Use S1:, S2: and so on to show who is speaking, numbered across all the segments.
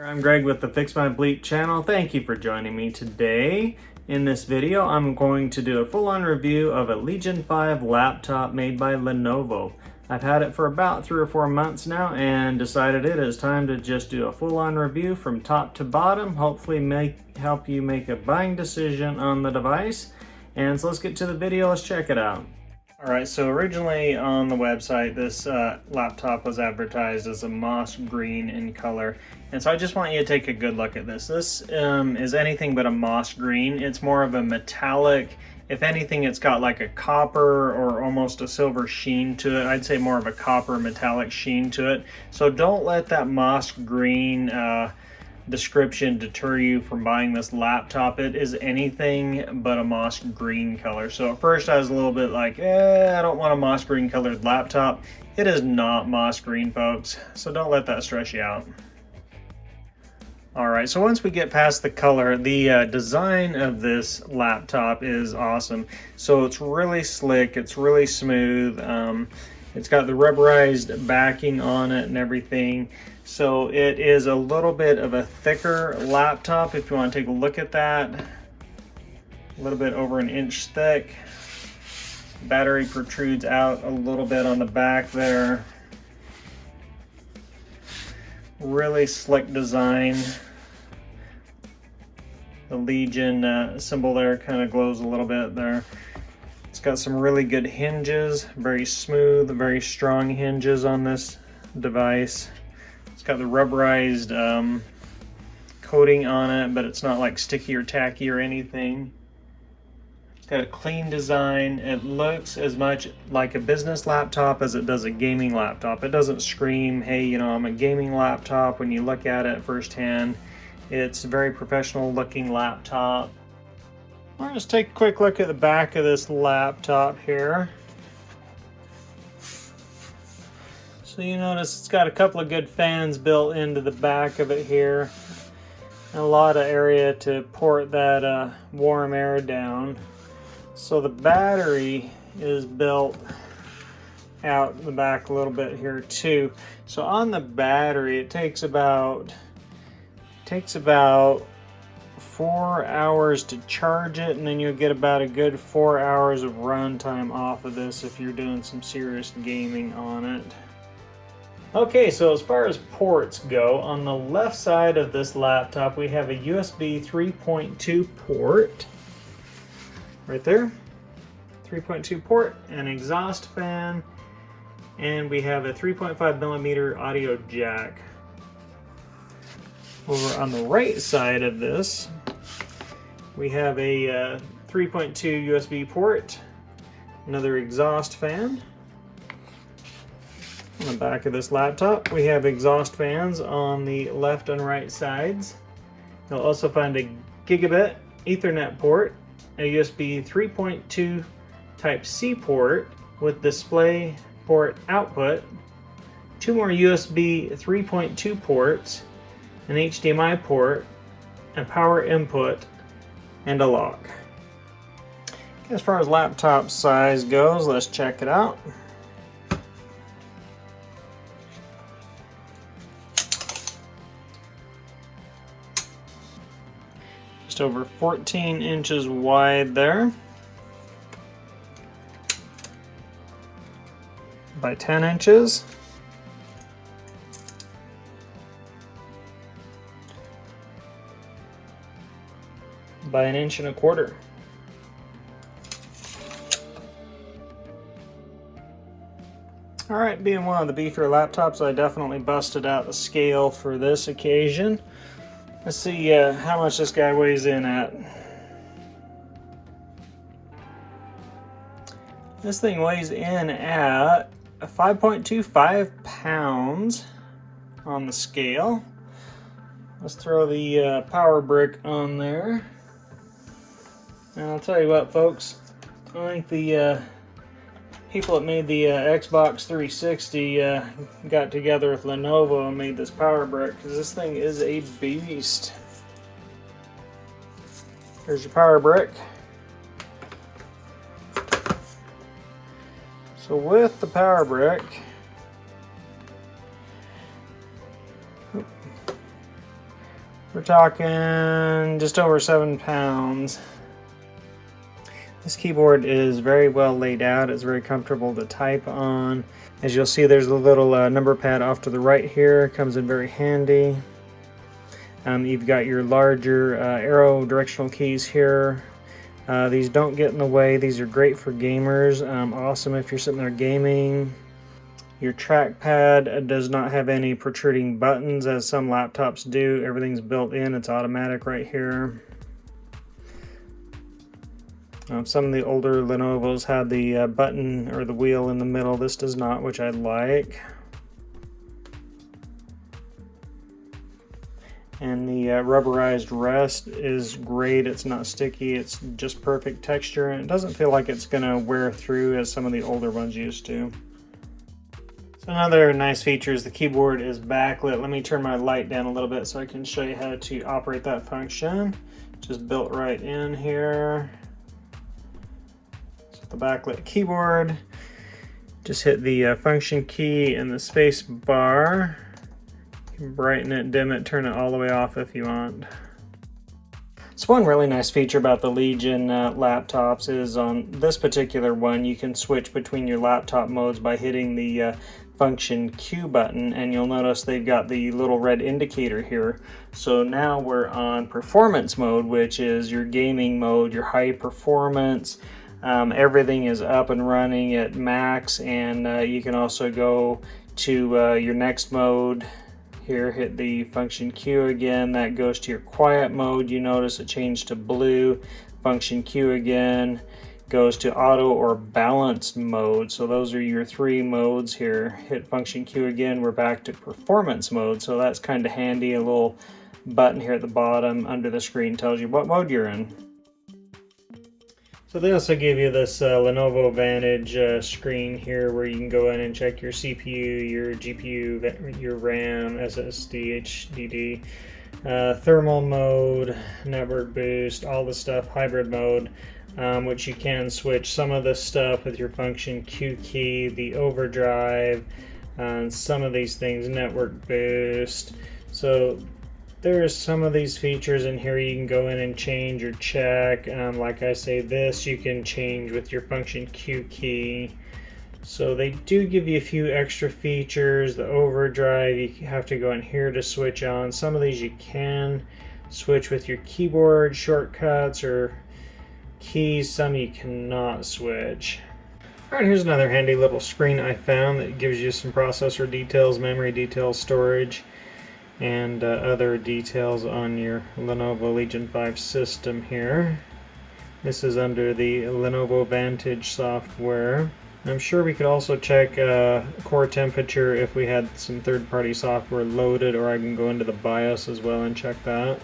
S1: I'm Greg with the Fix My Bleep channel. Thank you for joining me today. In this video, I'm going to do a full-on review of a Legion 5 laptop made by Lenovo. I've had it for about 3 or 4 months now and decided it is time to just do a full-on review from top to bottom, hopefully help you make a buying decision on the device. And so let's get to the video, let's check it out. Alright, so originally on the website, this laptop was advertised as a moss green in color. And so I just want you to take a good look at this. This is anything but a moss green. It's more of a metallic. If anything, it's got like a copper or almost a silver sheen to it. I'd say more of a copper metallic sheen to it. So don't let that moss green description deter you from buying this laptop. It is anything but a moss green color. So at first I was a little bit like, I don't want a moss green colored laptop. It is not moss green, folks, so don't let that stress you out. Alright, so once we get past the color, the design of this laptop is awesome. So it's really slick, it's really smooth, it's got the rubberized backing on it and everything. So it is a little bit of a thicker laptop if you want to take a look at that. A little bit over 1 inch thick. Battery protrudes out a little bit on the back there. Really slick design. The Legion symbol there kind of glows a little bit there. It's got some really good hinges, very smooth, very strong hinges on this device. It's got the rubberized coating on it, but it's not like sticky or tacky or anything. It's got a clean design. It looks as much like a business laptop as it does a gaming laptop. It doesn't scream, hey, you know, I'm a gaming laptop when you look at it firsthand. It's a very professional looking laptop. All right, let's take a quick look at the back of this laptop here. So you notice it's got a couple of good fans built into the back of it here. And a lot of area to port that warm air down. So the battery is built out in the back a little bit here too. So on the battery, it takes about 4 hours to charge it, and then you'll get about a good 4 hours of runtime off of this if you're doing some serious gaming on it. Okay, so as far as ports go, on the left side of this laptop we have a USB 3.2 port. Right there. 3.2 port, an exhaust fan, and we have a 3.5mm audio jack. Over on the right side of this, we have a 3.2 USB port, another exhaust fan. On the back of this laptop, we have exhaust fans on the left and right sides. You'll also find a gigabit Ethernet port, a USB 3.2 Type-C port with display port output, 2 more USB 3.2 ports, an HDMI port, a power input, and a lock. As far as laptop size goes, let's check it out. Just over 14 inches wide there by 10 inches. By 1.25 inches. Alright, being one of the beefier laptops, I definitely busted out the scale for this occasion. Let's see how much this guy weighs in at. This thing weighs in at 5.25 pounds on the scale. Let's throw the power brick on there. And I'll tell you what, folks, I think the people that made the Xbox 360 got together with Lenovo and made this power brick, because this thing is a beast. Here's your power brick. So with the power brick, We're talking just over 7 pounds. This keyboard is very well laid out. It's very comfortable to type on. As you'll see, there's a little number pad off to the right here. Comes in very handy. You've got your larger arrow directional keys here. These don't get in the way. These are great for gamers. Awesome if you're sitting there gaming. Your trackpad does not have any protruding buttons as some laptops do. Everything's built in. It's automatic right here. Some of the older Lenovos had the button or the wheel in the middle. This does not, which I like. And the rubberized rest is great. It's not sticky. It's just perfect texture, and it doesn't feel like it's going to wear through as some of the older ones used to. So another nice feature is the keyboard is backlit. Let me turn my light down a little bit so I can show you how to operate that function. Just built right in here. The backlit keyboard, just hit the function key and the space bar. You can brighten it, dim it, turn it all the way off if you want. So one really nice feature about the Legion laptops is on this particular one you can switch between your laptop modes by hitting the function Q button, and you'll notice they've got the little red indicator here. So now we're on performance mode, which is your gaming mode, your high performance. Everything is up and running at max, and you can also go to your next mode. Here, hit the function Q again. That goes to your quiet mode. You notice it changed to blue. Function Q again goes to auto or balanced mode. So those are your 3 modes here. Hit function Q again. We're back to performance mode. So that's kind of handy. A little button here at the bottom under the screen tells you what mode you're in. So they also give you this Lenovo Vantage screen here where you can go in and check your CPU, your GPU, your RAM, SSD, HDD, thermal mode, network boost, all the stuff, hybrid mode, which you can switch some of this stuff with your function Q key, the overdrive, some of these things, network boost. So there's some of these features in here you can go in and change or check. Like I say, this you can change with your function Q key. So they do give you a few extra features. The overdrive, you have to go in here to switch on. Some of these you can switch with your keyboard shortcuts or keys. Some you cannot switch. Alright, here's another handy little screen I found that gives you some processor details, memory details, storage, and other details on your Lenovo Legion 5 system here. This is under the Lenovo Vantage software. I'm sure we could also check core temperature if we had some third-party software loaded, or I can go into the BIOS as well and check that.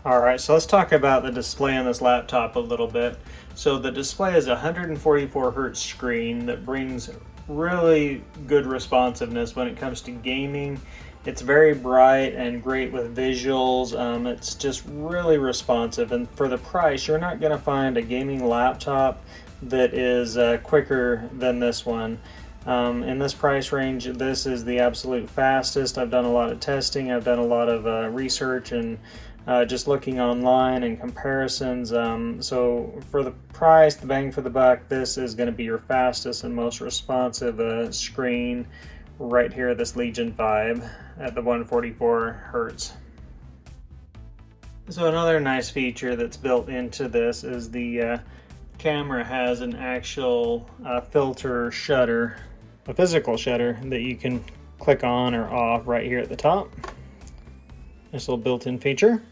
S1: Alright, so let's talk about the display on this laptop a little bit. So the display is a 144 Hz screen that brings really good responsiveness when it comes to gaming. It's very bright and great with visuals. It's just really responsive, and for the price you're not going to find a gaming laptop that is quicker than this one. In this price range, this is the absolute fastest. I've done a lot of testing, I've done a lot of research and just looking online and comparisons. So for the price, the bang for the buck, this is going to be your fastest and most responsive screen right here, this Legion 5 at the 144 Hertz. So another nice feature that's built into this is the camera has an actual filter shutter, a physical shutter that you can click on or off right here at the top. This little built-in feature.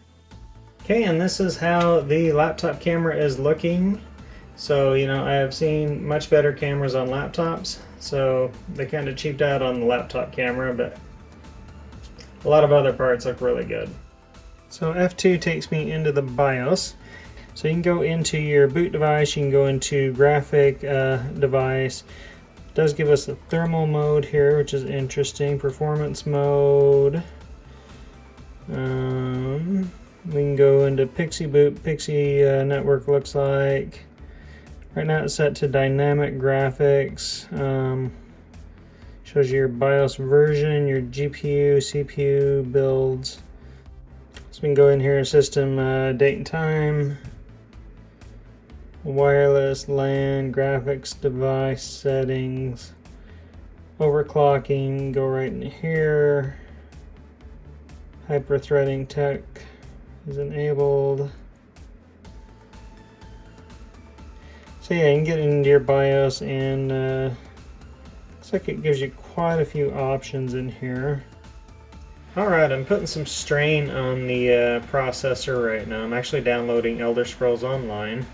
S1: Okay, and this is how the laptop camera is looking. So, you know, I have seen much better cameras on laptops, so they kind of cheaped out on the laptop camera, but a lot of other parts look really good. So F2 takes me into the BIOS. So you can go into your boot device, you can go into graphic device. It does give us the thermal mode here, which is interesting. Performance mode. We can go into Pixie Boot. Pixie network looks like. Right now it's set to dynamic graphics. Shows you your BIOS version, your GPU, CPU builds. So we can go in here, system date and time, wireless, LAN, graphics, device settings, overclocking, go right in here. Hyper-threading tech is enabled. So yeah, you can get into your BIOS, and looks like it gives you quite a few options in here. Alright, I'm putting some strain on the processor right now. I'm actually downloading Elder Scrolls Online,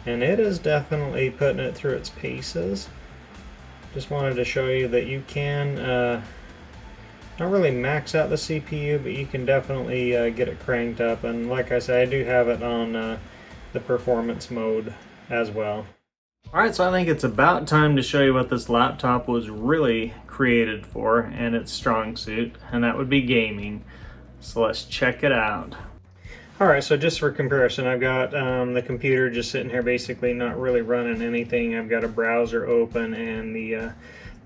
S1: and it is definitely putting it through its paces. Just wanted to show you that you can not really max out the CPU, but you can definitely get it cranked up. And like I said, I do have it on the performance mode as well. Alright, so I think it's about time to show you what this laptop was really created for and its strong suit, and that would be gaming. So let's check it out. Alright, so just for comparison, I've got the computer just sitting here basically not really running anything. I've got a browser open and the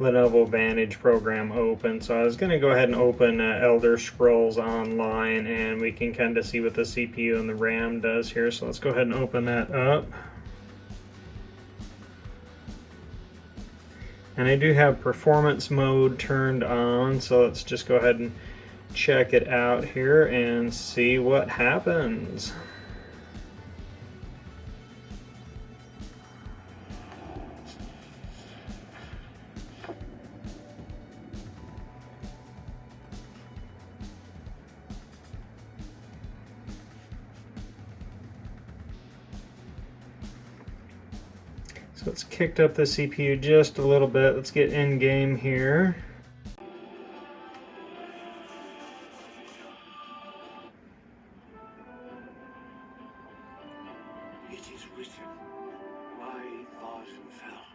S1: Lenovo Vantage program open. So I was going to go ahead and open Elder Scrolls Online, and we can kind of see what the CPU and the RAM does here. So let's go ahead and open that up. And I do have performance mode turned on, so let's just go ahead and check it out here and see what happens. So it's kicked up the CPU just a little bit. Let's get in game here.
S2: It is written, my garden fell,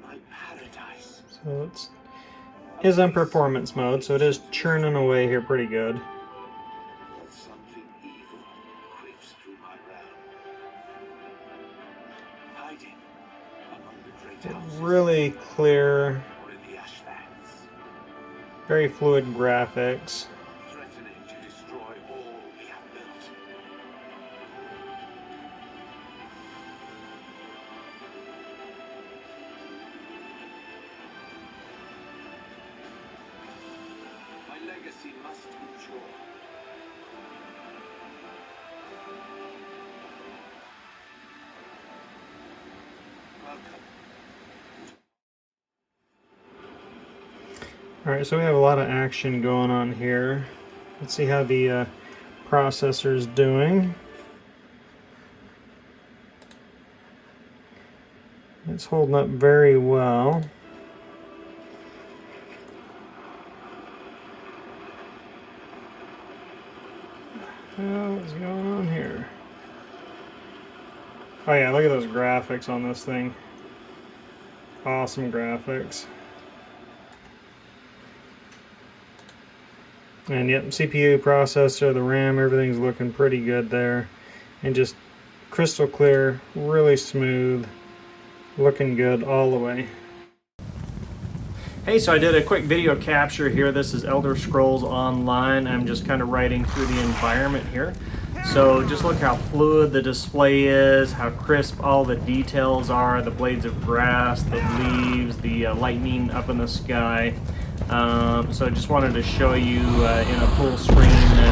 S2: my paradise.
S1: So it is on performance mode, so it is churning away here pretty good.
S2: Something evil creeps through my realm, hiding among the great houses
S1: Really clear,
S2: or in the ashlands,
S1: very fluid graphics.
S2: threatening to destroy all we have built. My legacy must endure. Welcome.
S1: Alright, so we have a lot of action going on here. Let's see how the processor is doing. It's holding up very well. What's going on here? Oh yeah, look at those graphics on this thing. Awesome graphics. And yep, CPU, processor, the RAM, everything's looking pretty good there. And just crystal clear, really smooth, looking good all the way. Hey, so I did a quick video capture here. This is Elder Scrolls Online. I'm just kind of writing through the environment here. So just look how fluid the display is, how crisp all the details are, the blades of grass, the leaves, the lightning up in the sky. So I just wanted to show you in a full screen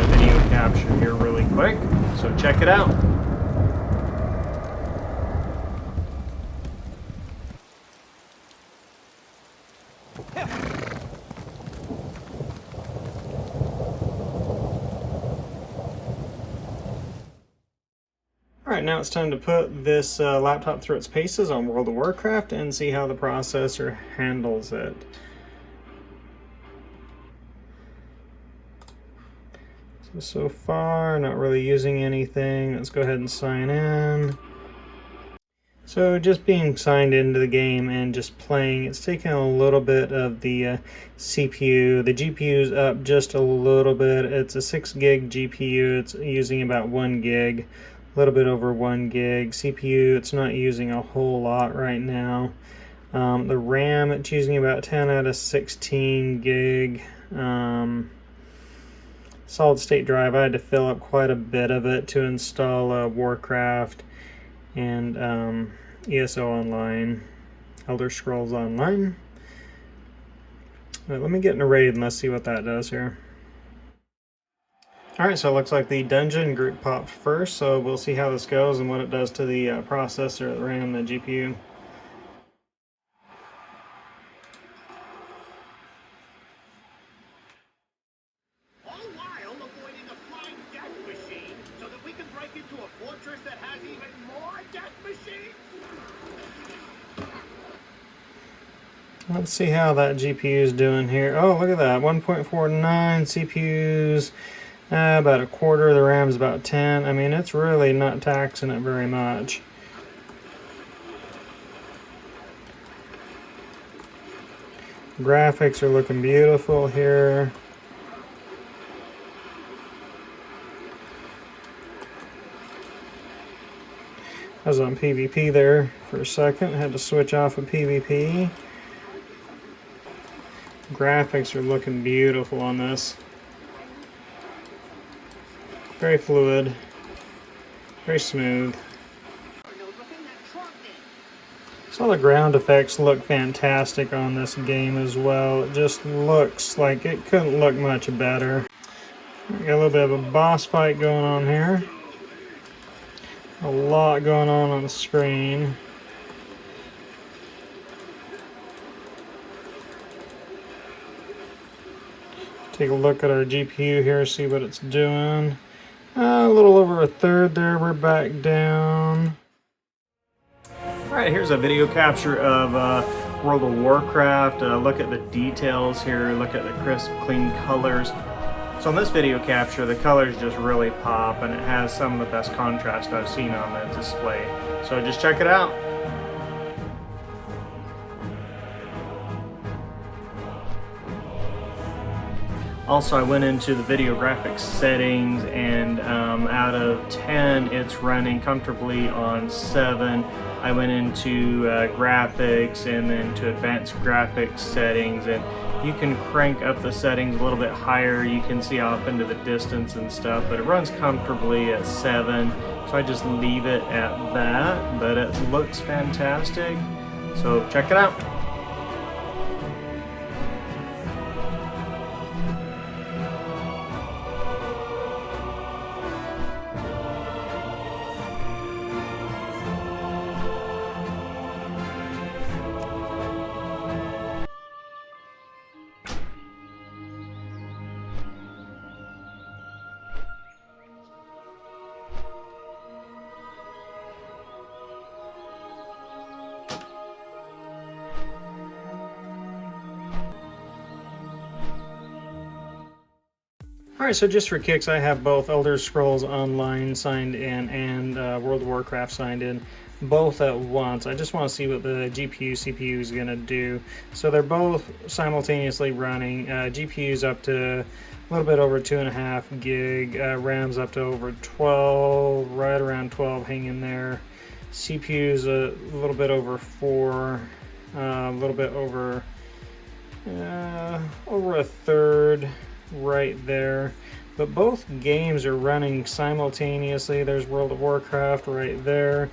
S1: video capture here really quick. So check it out. Alright, now it's time to put this laptop through its paces on World of Warcraft and see how the processor handles it. So far, not really using anything. Let's go ahead and sign in. So just being signed into the game and just playing, it's taking a little bit of the CPU. The GPU's up just a little bit. It's a 6 gig GPU. It's using about 1 gig, a little bit over 1 gig. CPU, it's not using a whole lot right now. The RAM, it's using about 10 out of 16 gig. solid state drive. I had to fill up quite a bit of it to install Warcraft and ESO Online, Elder Scrolls Online. Right, let me get in a raid and let's see what that does here. Alright, so it looks like the dungeon group popped first, so we'll see how this goes and what it does to the processor, the RAM, the GPU.
S2: All while avoiding a flying death machine so that we can break into a fortress that has even more death machines?
S1: Let's see how that GPU is doing here. Oh, look at that, 1.49 CPUs. About a quarter, the RAM's about 10. I mean, it's really not taxing it very much. Graphics are looking beautiful here. I was on PvP there for a second, had to switch off of PvP. Graphics are looking beautiful on this. Very fluid, very smooth. So the ground effects look fantastic on this game as well. It just looks like it couldn't look much better. Got a little bit of a boss fight going on here. A lot going on the screen. Take a look at our GPU here, see what it's doing. A little over a third there, we're back down. Alright, here's a video capture of World of Warcraft. Look at the details here, look at the crisp, clean colors. So in this video capture, the colors just really pop and it has some of the best contrast I've seen on the display. So just check it out. Also, I went into the video graphics settings and out of 10, it's running comfortably on 7. I went into graphics and then to advanced graphics settings, and you can crank up the settings a little bit higher. You can see off into the distance and stuff, but it runs comfortably at 7. So I just leave it at that, but it looks fantastic. So check it out. Alright, so just for kicks, I have both Elder Scrolls Online signed in and World of Warcraft signed in, both at once. I just want to see what the GPU, CPU is going to do. So they're both simultaneously running. GPU's up to a little bit over 2.5 gig, RAM's up to over 12, right around 12, hanging there. CPU's a little bit over 4, a little bit over a third. Right there, but both games are running simultaneously. There's World of Warcraft right there.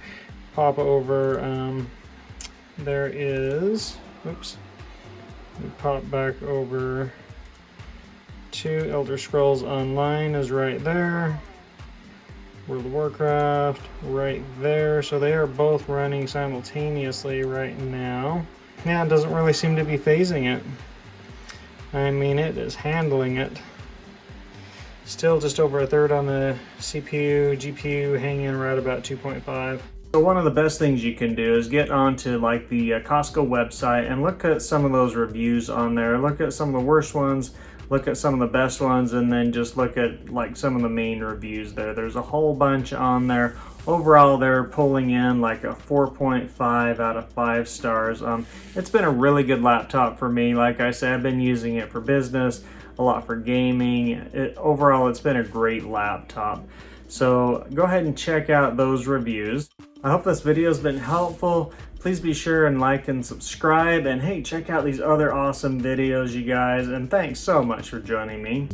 S1: Pop over, there is, oops, we pop back over to Elder Scrolls Online is right there. World of Warcraft right there. So they are both running simultaneously right now. Yeah, it doesn't really seem to be phasing it. I mean, it is handling it. Still just over a third on the CPU, GPU hanging right about 2.5. So one of the best things you can do is get onto like the Costco website and look at some of those reviews on there. Look at some of the worst ones, look at some of the best ones, and then just look at like some of the main reviews there. There's a whole bunch on there. Overall, they're pulling in like a 4.5 out of 5 stars. It's been a really good laptop for me. Like I said, I've been using it for business, a lot for gaming. Overall, it's been a great laptop. So go ahead and check out those reviews. I hope this video has been helpful. Please be sure and like and subscribe. And hey, check out these other awesome videos, you guys. And thanks so much for joining me.